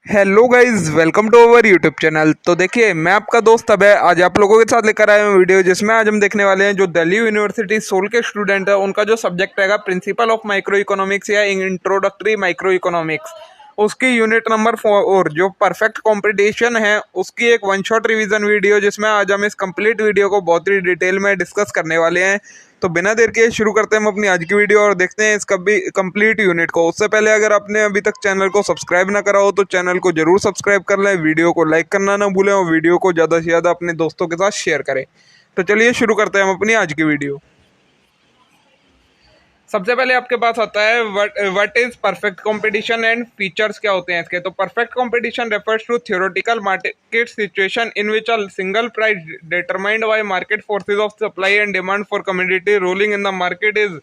Hello guys, welcome to our YouTube channel. तो देखिए, मैं आपका दोस्त अभय आज आप लोगों के साथ लेकर आया हूँ वीडियो, जिसमें आज हम देखने वाले हैं जो दिल्ली यूनिवर्सिटी सोल के स्टूडेंट है उनका जो सब्जेक्ट रहेगा प्रिंसिपल ऑफ माइक्रो इकोनॉमिक्स या इंट्रोडक्टरी माइक्रो इकोनॉमिक्स, उसकी यूनिट नंबर 4 जो परफेक्ट कंपटीशन है उसकी एक वन शॉट रिवीजन वीडियो, जिसमें आज हम इस कंप्लीट वीडियो को बहुत ही डिटेल में डिस्कस करने वाले हैं। तो बिना देर के शुरू करते हैं हम अपनी आज की वीडियो और देखते हैं इसका भी कंप्लीट यूनिट को। उससे पहले अगर आपने अभी तक चैनल को सब्सक्राइब ना करा हो तो चैनल को जरूर सब्सक्राइब कर लें, वीडियो को लाइक करना ना भूलें और वीडियो को ज़्यादा से ज़्यादा अपने दोस्तों के साथ शेयर करें। तो चलिए शुरू करते हैं हम अपनी आज की वीडियो। सबसे पहले आपके पास आता है what is perfect competition and features क्या होते हैं इसके। तो perfect competition refers to theoretical market situation in which a single price determined by market forces of supply and demand for commodity rolling in the market is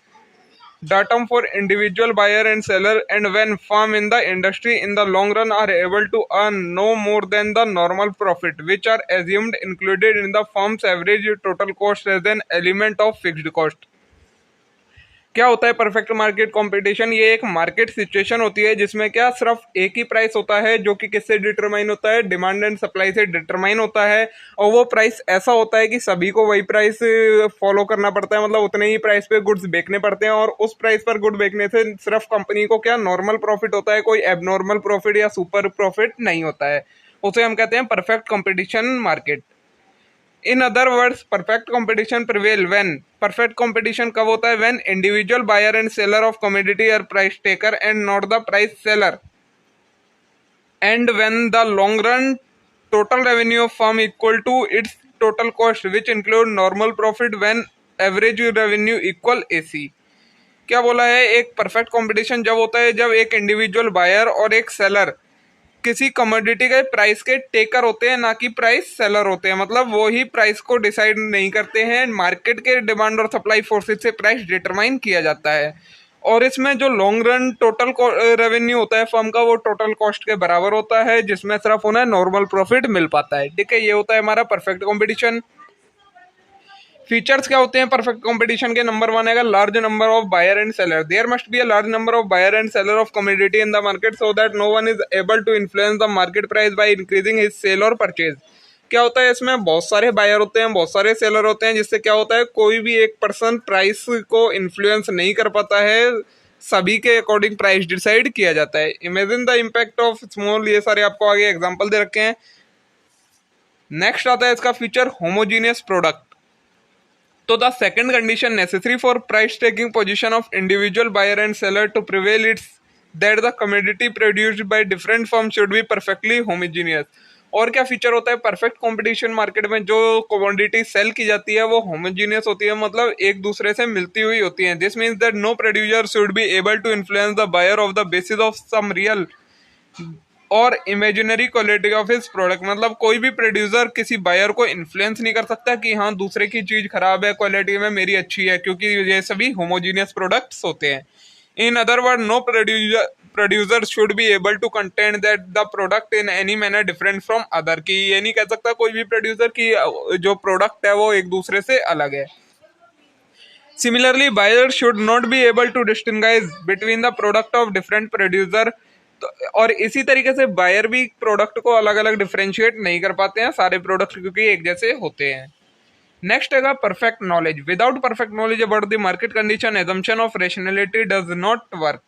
datum for individual buyer and seller, and when firm in the industry in the long run are able to earn no more than the normal profit which are assumed included in the firm's average total cost as an element of fixed cost। क्या होता है perfect market competition? ये एक market situation होती है जिसमें क्या सिर्फ एक ही प्राइस होता है जो कि किससे डिटरमाइन होता है, डिमांड एंड सप्लाई से डिटरमाइन होता है। और वो प्राइस ऐसा होता है कि सभी को वही प्राइस फॉलो करना पड़ता है, मतलब उतने ही प्राइस पे गुड्स बेचने पड़ते हैं। और उस प्राइस पर गुड बेचने से सिर्फ कंपनी को क्या नॉर्मल प्रॉफिट होता है, कोई एबनॉर्मल प्रॉफिट या सुपर प्रॉफिट नहीं होता है। उसे हम कहते हैं perfect competition market. In other words perfect competition prevail when, perfect competition कब होता है? When individual buyer and seller of commodity are price taker and not the price seller, and when the long run total revenue of firm equal to its total cost which include normal profit when average revenue equal AC. क्या बोला है? एक perfect competition जब होता है जब एक individual buyer और एक सेलर किसी कमोडिटी के प्राइस के टेकर होते हैं, ना कि प्राइस सेलर होते हैं। मतलब वो ही प्राइस को डिसाइड नहीं करते हैं, मार्केट के डिमांड और सप्लाई फोर्सेस से प्राइस डिटरमाइन किया जाता है। और इसमें जो लॉन्ग रन टोटल रेवेन्यू होता है फर्म का, वो टोटल कॉस्ट के बराबर होता है, जिसमें सिर्फ उन्हें नॉर्मल प्रॉफिट मिल पाता है। ठीक है, ये होता है हमारा परफेक्ट कॉम्पिटिशन। फीचर्स क्या होते हैं परफेक्ट कंपटीशन के? नंबर 1 है large number of buyer and seller. There must be a large number of buyer and seller of commodity in the market so that no one is able to influence the market price by increasing his sale और purchase. क्या होता है इसमें? बहुत सारे buyer होते हैं, बहुत सारे सेलर होते हैं, जिससे क्या होता है कोई भी एक पर्सन प्राइस को इन्फ्लुएंस नहीं कर पाता है, सभी के अकॉर्डिंग प्राइस डिसाइड किया जाता है। Imagine the impact of small, ये सारे आपको आगे एग्जाम्पल दे रखे हैं। नेक्स्ट आता है इसका फीचर होमोजीनियस प्रोडक्ट। तो the second condition necessary for price taking position of individual buyer and seller to prevail is that the commodity produced by different firms should be perfectly homogeneous। और क्या feature होता है perfect competition market में? जो commodity cell की जाती है वो होमोजीनियस होती है, मतलब एक दूसरे से मिलती हुई होती है। This means that no producer should be able to influence the buyer of the basis of some real और imaginary quality of his product. मतलब कोई भी प्रोड्यूसर किसी बायर को इन्फ्लुएंस नहीं कर सकता कि हाँ दूसरे की चीज खराब है, क्वालिटी में मेरी अच्छी है, क्योंकि ये सभी होमोजीनियस प्रोडक्ट्स होते हैं। In other word no producer should be able to content that the product in any manner different from other, की ये नहीं कह सकता कोई भी प्रोड्यूसर की जो प्रोडक्ट है वो एक दूसरे से अलग है। Similarly, buyers should not be able to distinguish between the product of different producer। तो और इसी तरीके से बायर भी प्रोडक्ट को अलग अलग डिफ्रेंशिएट नहीं कर पाते हैं सारे प्रोडक्ट, क्योंकि एक जैसे होते हैं। नेक्स्ट है perfect knowledge. Without perfect knowledge about the market condition assumption of rationality does not work.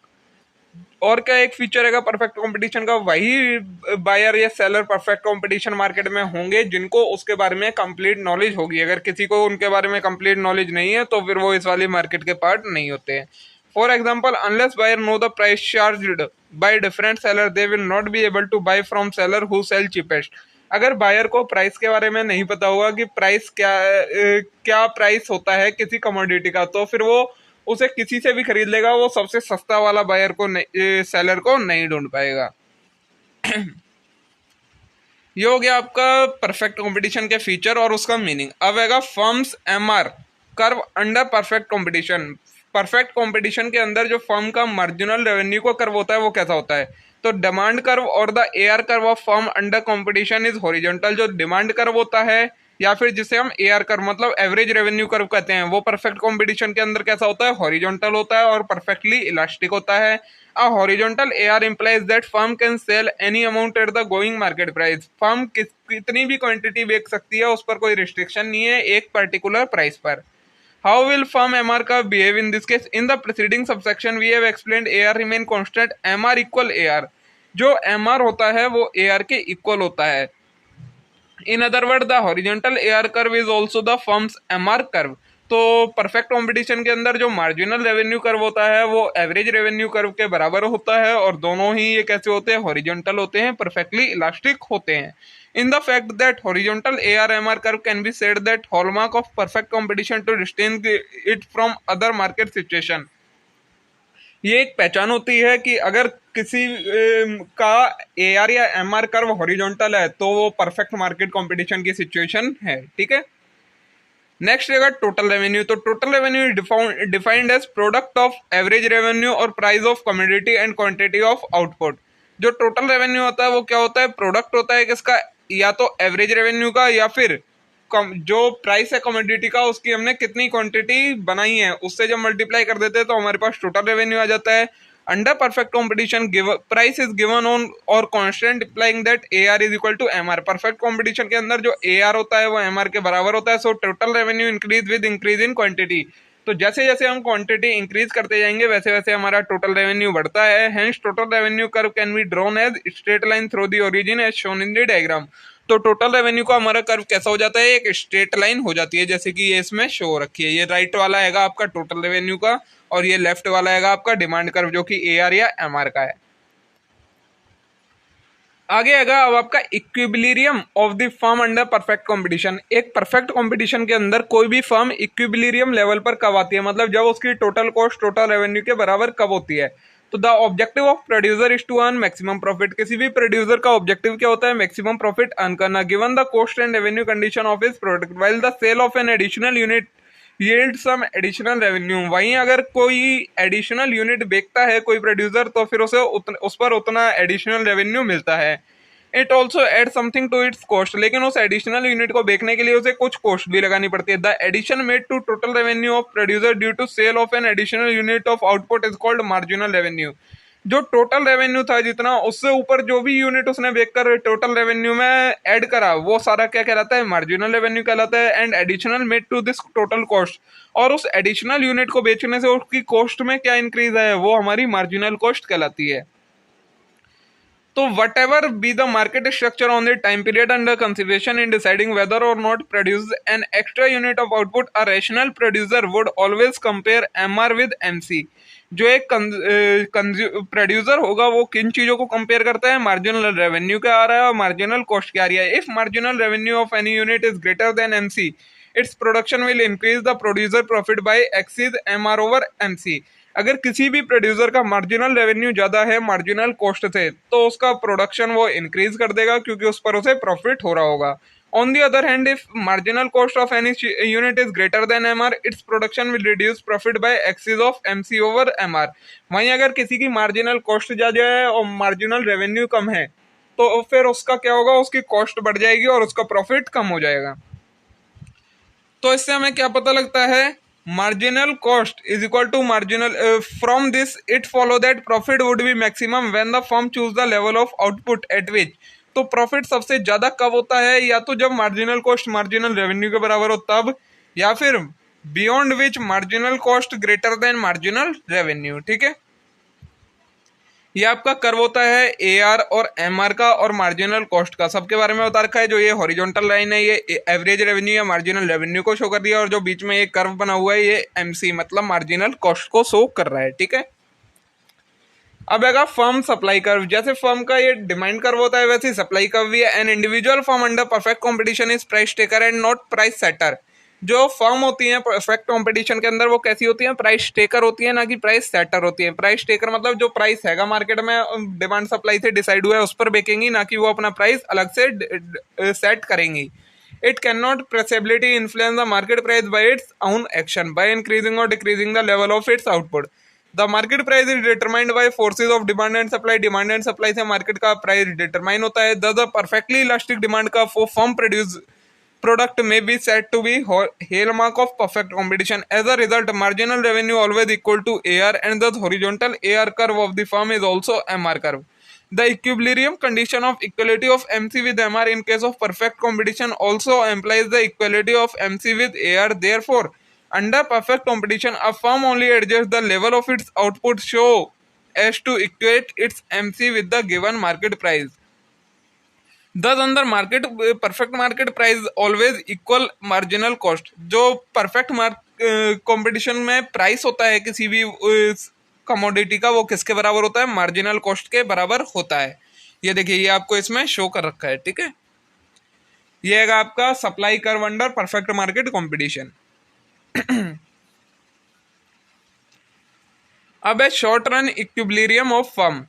और क्या एक फीचर है परफेक्ट कंपटीशन का? वही बायर या सेलर परफेक्ट कंपटीशन मार्केट में होंगे जिनको उसके बारे में कंप्लीट नॉलेज होगी। अगर किसी को उनके बारे में कंप्लीट नॉलेज नहीं है तो फिर वो इस वाली मार्केट के पार्ट नहीं होते हैं। For example, unless buyer know the price charged by different seller they will not be able to buy from seller who sell cheapest. अगर बायर को प्राइस के बारे में नहीं पता होगा कि प्राइस क्या प्राइस होता है किसी कमोडिटी का, तो फिर वो उसे किसी से भी खरीद लेगा, वो सबसे सस्ता वाला बायर को सेलर को नहीं ढूंढ पाएगा। ये हो गया आपका परफेक्ट कंपटीशन के फीचर और उसका मीनिंग। अब आएगा firms MR curve under perfect competition. Perfect competition के अंदर जो फर्म का मार्जिनल रेवेन्यू का कर्व होता है वो कैसा होता है? तो डिमांड कर्व और the AR curve of firm under competition is horizontal. जो डिमांड कर्व होता है या फिर जिसे हम AR कर्व मतलब एवरेज रेवेन्यू कर्व कहते हैं, वो परफेक्ट कंपटीशन के अंदर कैसा होता है, हॉरिजॉन्टल होता है और परफेक्टली इलास्टिक होता है। A horizontal AR implies that firm can sell any amount at the going market price. Firm कितनी भी क्वांटिटी बेच सकती है, उस पर कोई रिस्ट्रिक्शन नहीं है एक पर्टिकुलर प्राइस पर। How will firm MR curve behave in this case? In the preceding subsection we have explained AR remain constant, MR equal AR। जो MR होता है वो AR के इक्वल होता है। इन other word the horizontal AR curve is also the firms MR curve. तो perfect competition के अंदर जो मार्जिनल रेवेन्यू कर्व होता है वो एवरेज रेवेन्यू कर्व के बराबर होता है, और दोनों ही ये कैसे होते हैं, हॉरिजॉन्टल होते हैं, परफेक्टली इलास्टिक होते हैं। In the fact that horizontal AR-MR curve can be said that hallmark of perfect competition to distinguish it from other market situation। ये एक पहचान होती है कि अगर किसी का AR या MR कर्व हॉरिजॉन्टल है तो वो परफेक्ट मार्केट कंपटीशन की सिचुएशन है, ठीक है। नेक्स्ट रहेगा टोटल रेवेन्यू। तो total revenue defined as product of average revenue और price of commodity and quantity of output. जो टोटल रेवेन्यू होता है वो क्या होता है, प्रोडक्ट होता है किसका, या तो एवरेज रेवेन्यू का या फिर जो प्राइस है कमोडिटी का उसकी हमने कितनी क्वांटिटी बनाई है उससे जब मल्टीप्लाई कर देते हैं तो हमारे पास टोटल रेवेन्यू आ जाता है। Under perfect competition price is given on और constant implying that AR is equal to MR। Perfect competition के अंदर जो AR होता है वो MR के बराबर होता है। So total revenue increase with increase in quantity. तो जैसे जैसे हम क्वांटिटी इंक्रीज करते जाएंगे वैसे वैसे हमारा टोटल रेवेन्यू बढ़ता है। Hence total revenue curve can be drawn as straight line through the origin as shown in the diagram. तो टोटल रेवेन्यू का हमारा कर्व कैसा हो जाता है, एक स्ट्रेट लाइन हो जाती है, जैसे कि ये इसमें शो हो रखी है। ये राइट वाला आएगा आपका टोटल रेवेन्यू का और ये लेफ्ट वाला आएगा आपका डिमांड कर्व जो कि AR या MR का है। आगे आएगा अब आपका equilibrium of the firm under perfect competition. एक परफेक्ट कंपटीशन के अंदर कोई भी फर्म इक्विलिब्रियम लेवल पर कब आती है, मतलब जब उसकी टोटल कॉस्ट टोटल रेवेन्यू के बराबर कब होती है। तो the objective of producer is to earn maximum profit. किसी भी प्रोड्यूसर का ऑब्जेक्टिव क्या होता है, मैक्सिमम प्रॉफिट अर्न करना, given the cost and revenue condition of his product, while the sale of an additional unit yield some additional revenue. वहीं अगर कोई एडिशनल यूनिट बेचता है कोई प्रोड्यूसर तो फिर उसे उस पर उतना एडिशनल रेवेन्यू मिलता है। It also add something to its cost, लेकिन उस एडिशनल यूनिट को बेचने के लिए उसे कुछ कॉस्ट भी लगानी पड़ती है। The addition made to total revenue of producer due to sale of an additional unit of output is called marginal revenue. जो टोटल रेवेन्यू था जितना उससे ऊपर जो भी यूनिट उसने बेचकर टोटल रेवेन्यू में ऐड करा वो सारा क्या कहलाता है, मार्जिनल रेवेन्यू कहलाता है। And additional made to this total cost, और उस एडिशनल यूनिट को बेचने से उसकी कॉस्ट में क्या इंक्रीज है वो हमारी मार्जिनल कॉस्ट कहलाती है। तो whatever be the market structure on the time period under consideration in deciding whether or not produce an extra unit of output, a rational producer would always compare MR with MC। जो एक producer होगा वो किन चीजों को compare करता है, marginal revenue क्या आ रहा है और मार्जिनल कॉस्ट क्या आ रही है। If marginal revenue of any unit is greater than MC, its production will increase the producer profit by excess MR over MC। अगर किसी भी प्रोड्यूसर का मार्जिनल रेवेन्यू ज्यादा है मार्जिनल कॉस्ट से तो उसका प्रोडक्शन वो इंक्रीज कर देगा क्योंकि उस पर उसे प्रॉफिट हो रहा होगा। On the other hand if marginal cost of any unit is greater than MR, its production will reduce profit by excess of MC over MR। वहीं अगर किसी की मार्जिनल कॉस्ट ज्यादा है और मार्जिनल रेवेन्यू कम है तो फिर उसका क्या होगा, उसकी कॉस्ट बढ़ जाएगी और उसका प्रॉफिट कम हो जाएगा। तो इससे हमें क्या पता लगता है, marginal cost is equal to marginal from this it follow that profit would be maximum when the firm choose the level of output at which। तो प्रॉफिट सबसे ज्यादा कब होता है, या तो जब मार्जिनल कॉस्ट मार्जिनल रेवेन्यू के बराबर हो तब, या फिर beyond which marginal cost greater than marginal revenue. ठीक है, ये आपका कर्व होता है AR और MR का और मार्जिनल कॉस्ट का, सबके बारे में बता रखा है। जो ये हॉरिजॉन्टल लाइन है ये एवरेज रेवेन्यू या मार्जिनल रेवेन्यू को शो कर दिया और जो बीच में ये कर्व बना हुआ है ये MC मतलब मार्जिनल कॉस्ट को शो कर रहा है। ठीक है, अब आएगा फर्म सप्लाई कर्व। जैसे फर्म का ये डिमांड कर्व होता है वैसे सप्लाई कर्व भी है। An individual firm under perfect competition is price taker and not price setter. जो फर्म होती है परफेक्ट कंपटीशन के अंदर वो कैसी होती है, प्राइस टेकर होती है ना कि प्राइस सेटर होती है। प्राइस टेकर मतलब जो प्राइस हैगा मार्केट में डिमांड सप्लाई से डिसाइड हुआ है उस पर बेचेंगी, ना कि वो अपना प्राइस अलग से सेट करेंगी। It can not perceptibly influence the market price by its own action by increasing or decreasing the level of its output. The market price is determined by forces of demand and supply. Demand and supply से market का price determine होता है। The perfectly elastic demand का firm produce product may be said to be hallmark of perfect competition. As a result, marginal revenue always equal to AR, and the horizontal AR curve of the firm is also MR curve. The equilibrium condition of equality of MC with MR in case of perfect competition also implies the equality of MC with AR. Therefore, under perfect competition, a firm only adjusts the level of its output so as to equate its MC with the given market price. Thus, under market perfect market price always equal marginal cost. जो perfect competition में price होता है किसी भी commodity का, वो किसके बराबर होता है? मार्जिनल कॉस्ट के बराबर होता है। ये देखिए, ये आपको इसमें शो कर रखा है, ठीक है। ये है आपका supply curve under perfect market competition. अब है short run equilibrium of firm,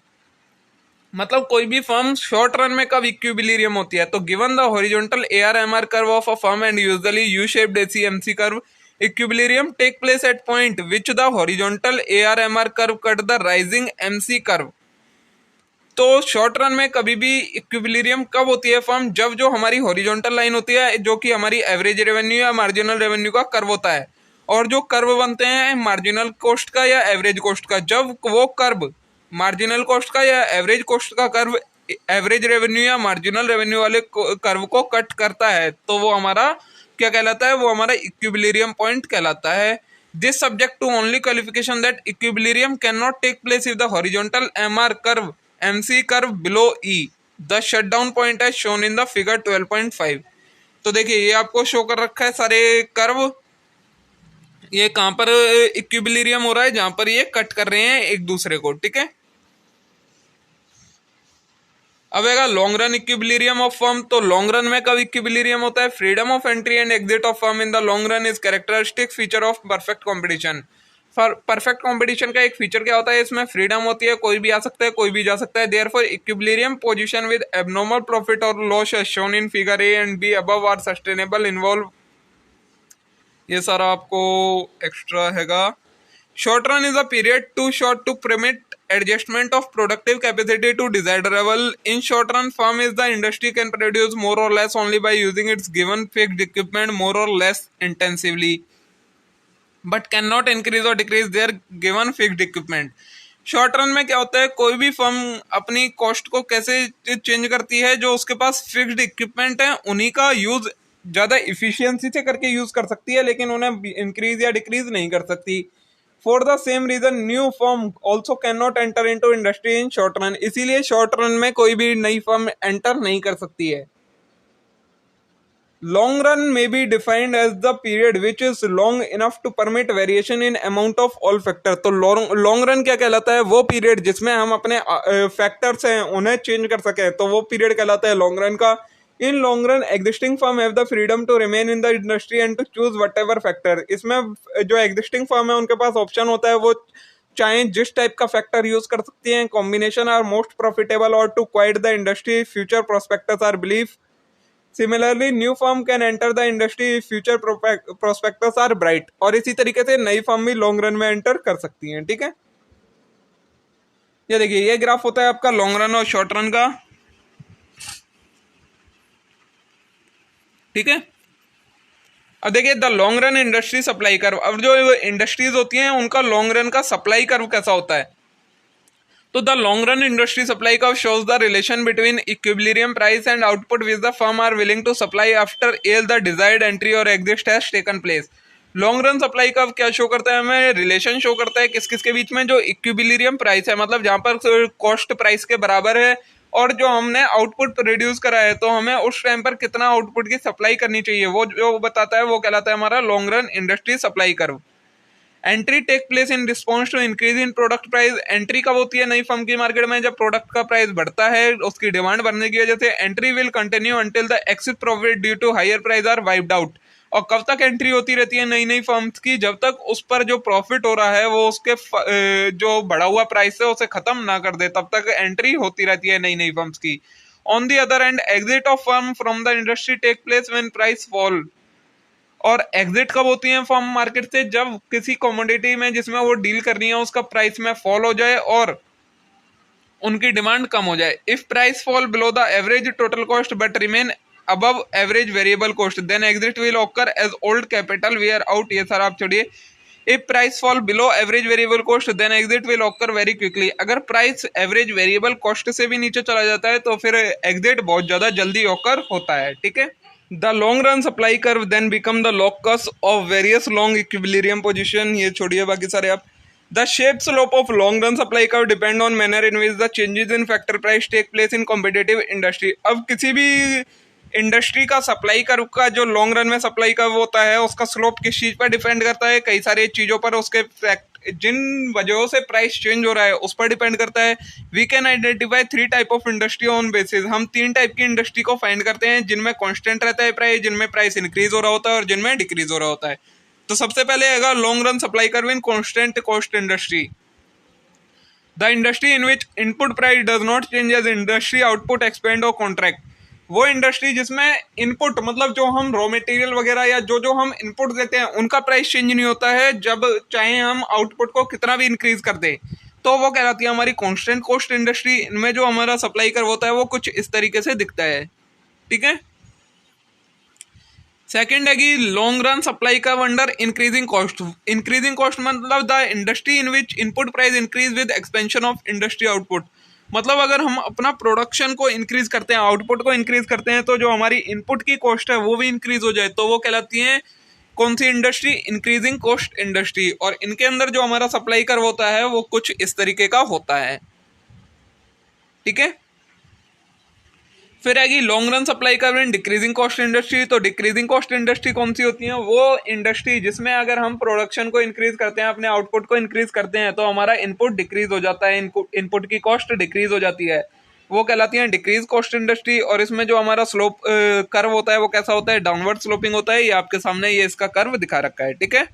मतलब कोई भी फर्म शॉर्ट रन में कब इक्विलिब्रियम होती है? तो given the horizontal AR MR curve of a firm and usually U shaped AC MC curve, equilibrium take place at point which the horizontal AR MR curve cut the rising MC curve. तो short run में कभी भी equilibrium कब होती है firm? जब जो हमारी हॉरिजॉन्टल लाइन होती है, जो कि हमारी एवरेज रेवेन्यू या मार्जिनल रेवेन्यू का कर्व होता है, और जो कर्व बनते हैं मार्जिनल कॉस्ट का या एवरेज कॉस्ट का, जब वो कर्व मार्जिनल कॉस्ट का या एवरेज कॉस्ट का कर्व एवरेज रेवेन्यू या मार्जिनल रेवेन्यू वाले कर्व को कट करता है, तो वो हमारा क्या कहलाता है? वो हमारा इक्विलिब्रियम पॉइंट कहलाता है। This subject to only qualification that equilibrium can not take place if the horizontal MR curve MC curve below E the shutdown point है शोन इन द फिगर 12.5। तो देखिए, ये आपको शो कर रखा है सारे कर्व। ये कहां पर इक्विलिब्रियम हो रहा है? जहां पर ये कट कर रहे हैं एक दूसरे को, ठीक है। अब आएगा long run equilibrium of firm. तो लॉन्ग रन में कब इक्विलिब्रियम होता है? Freedom of entry and exit of firm in the long run is characteristic feature of perfect competition. Perfect competition का एक फीचर क्या होता है? इसमें फ्रीडम होती है, कोई भी आ सकता है, कोई भी जा सकता है। Therefore equilibrium position with abnormal profit or loss as shown in figure A and B above are sustainable involve. ये सारा आपको एक्स्ट्रा हैगा। Short run is a period too short to permit adjustment of productive capacity to desired level. In short run firm is the industry can produce more or less only by using its given fixed equipment more or less intensively, but cannot increase or decrease their given fixed equipment. Short run में क्या होता है? कोई भी firm अपनी cost को कैसे change करती है? जो उसके पास फिक्स्ड इक्विपमेंट है उन्हीं का यूज ज्यादा इफिशियंसी से करके यूज कर सकती है, लेकिन उन्हें इंक्रीज या डिक्रीज नहीं कर सकती। For the same reason, new firm also cannot enter into industry in short run. इसीलिए शॉर्ट रन में कोई भी नई फर्म एंटर नहीं कर सकती है। Long run may be defined as the period which is long enough to permit variation in amount of all factors. तो लॉन्ग रन क्या कहलाता है? वो पीरियड जिसमें हम अपने फैक्टर्स हैं उन्हें चेंज कर सके, तो वो पीरियड कहलाता है लॉन्ग रन का। In long run existing firm have the freedom to remain in the industry and to choose whatever factor. इसमें जो एग्जिस्टिंग फर्म है उनके पास ऑप्शन होता है, वो चाहे जिस टाइप का फैक्टर यूज कर सकती हैं। कॉम्बिनेशन आर मोस्ट प्रॉफिटेबल और to quit the industry future prospects are believe. Similarly new firm can enter the industry future prospects are bright. और इसी तरीके से नई फर्म भी लॉन्ग रन में एंटर कर सकती हैं, ठीक है। ये देखिए, ये ग्राफ होता है आपका लॉन्ग रन और शॉर्ट रन का, ठीक है। अब देखिए the long run industry supply curve. अब जो इंडस्ट्रीज होती हैं उनका लॉन्ग रन का सप्लाई कर्व कैसा होता है? तो the long run industry supply curve shows the relation between equilibrium price and output which the firm are willing to supply after all the desired entry और exit has taken place. Long run supply curve क्या show करता है? हमें relation show करता है किस किस के बीच में? जो इक्विलिब्रियम प्राइस है, मतलब जहां पर कॉस्ट प्राइस के बराबर है, और जो हमने आउटपुट प्रोड्यूस करा है, तो हमें उस टाइम पर कितना आउटपुट की सप्लाई करनी चाहिए, वो जो बताता है वो कहलाता है हमारा long run industry supply curve. Entry take place in response to increase in product price. Entry कब होती है नई फर्म की मार्केट में? जब प्रोडक्ट का प्राइस बढ़ता है, उसकी डिमांड बढ़ने की वजह से। Entry will continue until the excess profit due to higher price are wiped out. और कब तक एंट्री होती रहती है नई नई फर्म्स की? जब तक उस पर जो प्रॉफिट हो रहा है वो उसके जो बढ़ा हुआ प्राइस है उसे खत्म ना कर दे, तब तक एंट्री होती रहती है नई नई फर्म्स की। On the other hand exit of firm from the industry take place when price fall. और एग्जिट कब होती है फर्म मार्केट से? जब किसी कमोडिटी में जिसमें वो डील कर रही है उसका प्राइस में फॉल हो जाए और उनकी डिमांड कम हो जाए। If price fall below the average total cost but remain above average variable cost, then exit will occur as old capital wear out. ये सर आप छोड़िए. If price fall below average variable cost, then exit will occur very quickly. अगर price average variable cost से भी नीचे चला जाता है तो फिर एग्जिट बहुत ज्यादा जल्दी occur होता है. ठीक है. The long run supply curve then become the locus of various long equilibrium position. ये छोड़िए बाकी सारे आप. The shape slope of long run supply curve depend on manner in which the changes in factor price take place in competitive industry. अब किसी भी industry का supply curve का जो लॉन्ग रन में सप्लाई कर्व होता है उसका स्लोप किस चीज पर डिपेंड करता है, कई सारी चीजों पर, उसके जिन वजहों से प्राइस चेंज हो रहा है उस पर डिपेंड करता है. We can identify 3 type of industry on basis. हम 3 टाइप की इंडस्ट्री को फाइंड करते हैं जिनमें कांस्टेंट रहता है प्राइस, जिनमें प्राइस इंक्रीज हो रहा होता है और जिनमें डिक्रीज हो रहा होता है. तो सबसे पहले आएगा long run supply curve in constant cost industry. The industry in which input price does not change as industry output expand और कॉन्ट्रैक्ट. वो इंडस्ट्री जिसमें इनपुट मतलब जो हम रॉ मटेरियल वगैरह या जो जो हम इनपुट देते हैं उनका प्राइस चेंज नहीं होता है, जब चाहे हम आउटपुट को कितना भी इंक्रीज कर दें, तो वो कहलाती है हमारी कांस्टेंट कॉस्ट इंडस्ट्री. इनमें जो हमारा सप्लाई कर्व होता है वो कुछ इस तरीके से दिखता है. ठीक है. सेकेंड है कि long run supply curve under increasing cost. Increasing cost मतलब the industry in which input price increase with expansion of industry output. मतलब अगर हम अपना प्रोडक्शन को इंक्रीज करते हैं, आउटपुट को इंक्रीज करते हैं, तो जो हमारी इनपुट की कॉस्ट है वो भी इंक्रीज हो जाए, तो वो कहलाती है कौन सी इंडस्ट्री? Increasing cost industry. और इनके अंदर जो हमारा सप्लाई कर्व होता है वो कुछ इस तरीके का होता है. ठीक है. फिर आएगी long run supply curve in decreasing cost industry. तो डिक्रीजिंग कॉस्ट इंडस्ट्री कौन सी होती है? वो इंडस्ट्री जिसमें अगर हम प्रोडक्शन को इंक्रीज करते हैं, अपने आउटपुट को इंक्रीज करते हैं, तो हमारा इनपुट डिक्रीज हो जाता है, इनपुट की कॉस्ट डिक्रीज हो जाती है, वो कहलाती है डिक्रीज कॉस्ट इंडस्ट्री. और इसमें जो हमारा स्लोप कर्व होता है वो कैसा होता है? डाउनवर्ड स्लोपिंग होता है. ये आपके सामने ये इसका कर्व दिखा रखा है. ठीक है.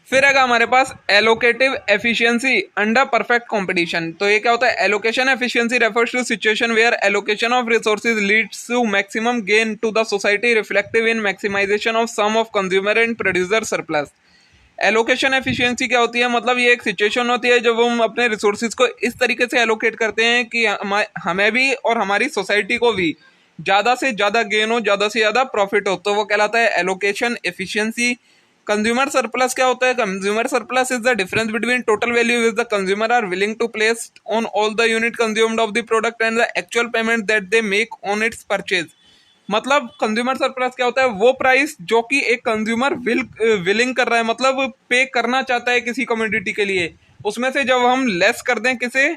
फिर आएगा हमारे पास allocative efficiency under perfect competition. तो ये क्या होता है? Allocation efficiency refers to situation where allocation of resources leads to maximum gain to the society reflective in maximization of sum of consumer and producer surplus. Allocation efficiency क्या होती है? मतलब ये एक सिचुएशन होती है जब हम अपने रिसोर्सेज को इस तरीके से एलोकेट करते हैं कि हमें भी और हमारी सोसाइटी को भी ज़्यादा से ज़्यादा गेन हो, ज़्यादा से ज़्यादा प्रॉफिट हो, तो वो कहलाता है एलोकेशन एफिशिएंसी. कंज्यूमर सरप्लस क्या होता है? Consumer surplus is the difference between total value which the consumer are willing to place on all the unit consumed of the product and the actual payment that they make on its purchase. मतलब consumer surplus क्या होता है? वो price जो कि एक consumer willing कर रहा है, मतलब पे करना चाहता है किसी कमोडिटी के लिए, उसमें से जब हम लेस कर दें किसे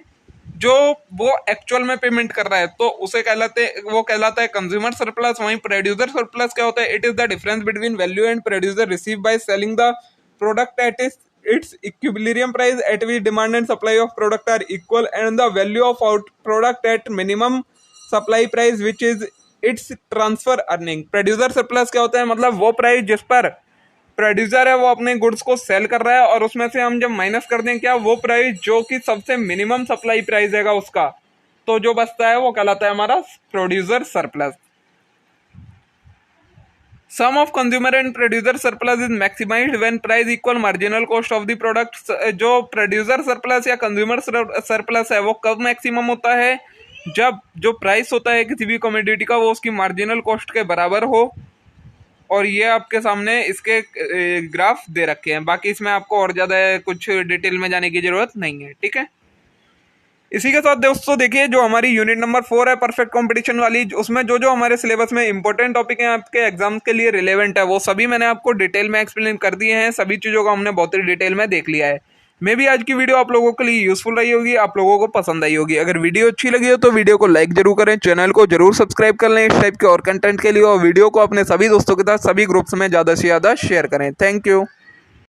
जो वो एक्चुअल में पेमेंट कर रहा है, तो उसे वो कहलाता है कंज्यूमर सरप्लस. वहीं प्रोड्यूसर सरप्लस क्या होता है? It is the difference between value and producer receive by selling the product at its equilibrium price at which demand and supply of product are equal and the value of out product at minimum supply price which is its transfer earning. Producer surplus क्या होता है? मतलब वो price जिस पर producer है वो अपने गुड्स को सेल कर रहा है और उसमें से हम जब माइनस कर दें क्या, वो प्राइस जो कि सबसे मिनिमम सप्लाई प्राइस हैगा उसका, तो जो बचता है वो कहलाता है हमारा producer surplus. Sum of consumer and producer surplus is maximized when price equal marginal cost of the product. जो प्रोड्यूसर सरप्लस या कंज्यूमर सरप्लस है वो कब मैक्सिमम होता है? जब जो प्राइस होता है किसी भी कमोडिटी का वो उसकी मार्जिनल कॉस्ट के बराबर हो. और ये आपके सामने इसके ग्राफ दे रखे हैं. बाकी इसमें आपको और ज़्यादा कुछ डिटेल में जाने की ज़रूरत नहीं है. ठीक है. इसी के साथ दोस्तों देखिए जो हमारी यूनिट नंबर 4 है परफेक्ट कंपटीशन वाली, उसमें जो जो हमारे सिलेबस में इंपॉर्टेंट टॉपिक हैं आपके एग्जाम के लिए रिलेवेंट है वो सभी मैंने आपको डिटेल में एक्सप्लेन कर दिए हैं. सभी चीज़ों को हमने बहुत ही डिटेल में देख लिया है. मे भी आज की वीडियो आप लोगों के लिए यूजफुल रही होगी, आप लोगों को पसंद आई होगी. अगर वीडियो अच्छी लगी हो तो वीडियो को लाइक जरूर करें, चैनल को जरूर सब्सक्राइब कर लें इस टाइप के और कंटेंट के लिए, और वीडियो को अपने सभी दोस्तों के साथ सभी ग्रुप्स में ज़्यादा से ज़्यादा शेयर करें. Thank you.